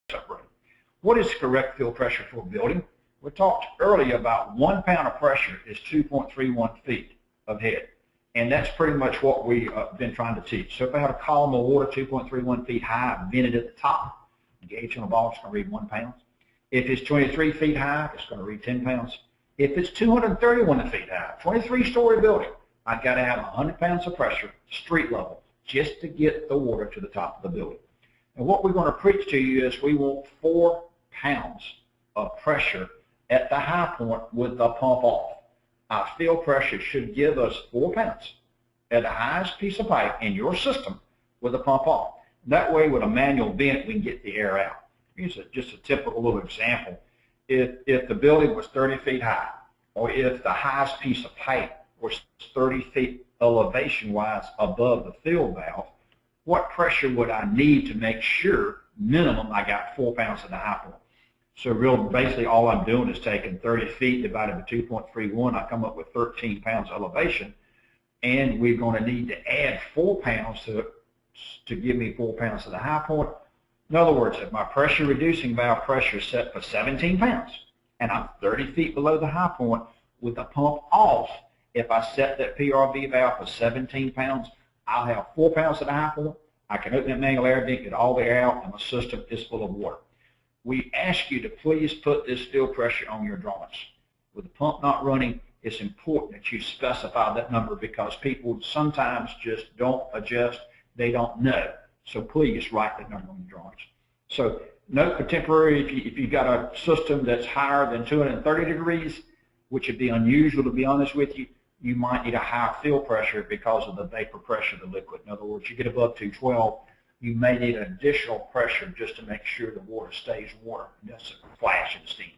separate. What is correct field pressure for a building? We talked earlier about 1 pound of pressure is 2.31 feet of head. And that's pretty much what we've been trying to teach. So if I have a column of water 2.31 feet high, vented at the top, the gauge on the bottom is going to read 1 pound. If it's 23 feet high, it's going to read 10 pounds. If it's 231 feet high, 23-story building, I've got to have 100 pounds of pressure, street level, just to get the water to the top of the building. And what we're going to preach to you is we want 4 pounds of pressure at the high point with the pump off. Our field pressure should give us 4 pounds at the highest piece of pipe in your system with the pump off. That way, with a manual vent, we can get the air out. Here's just a typical little example. If the building was 30 feet high, or if the highest piece of pipe was 30 feet elevation-wise above the field valve, what pressure would I need to make sure minimum I got 4 pounds at the high point? So basically all I'm doing is taking 30 feet divided by 2.31. I come up with 13 pounds elevation, and we're going to need to add 4 pounds to give me 4 pounds to the high point. In other words, if my pressure reducing valve pressure is set for 17 pounds, and I'm 30 feet below the high point with the pump off, if I set that PRV valve for 17 pounds, I'll have 4 pounds at the high point. I can open that manual air vent, get all the air out, and my system is full of water. We ask you to please put this field pressure on your drawings. With the pump not running, it's important that you specify that number because people sometimes just don't adjust. They don't know. So please write that number on your drawings. So note for temporary, if you've got a system that's higher than 230 degrees, which would be unusual to be honest with you, you might need a higher field pressure because of the vapor pressure of the liquid. In other words, you get above 212, you may need additional pressure just to make sure the water stays water. That's a flash and steam.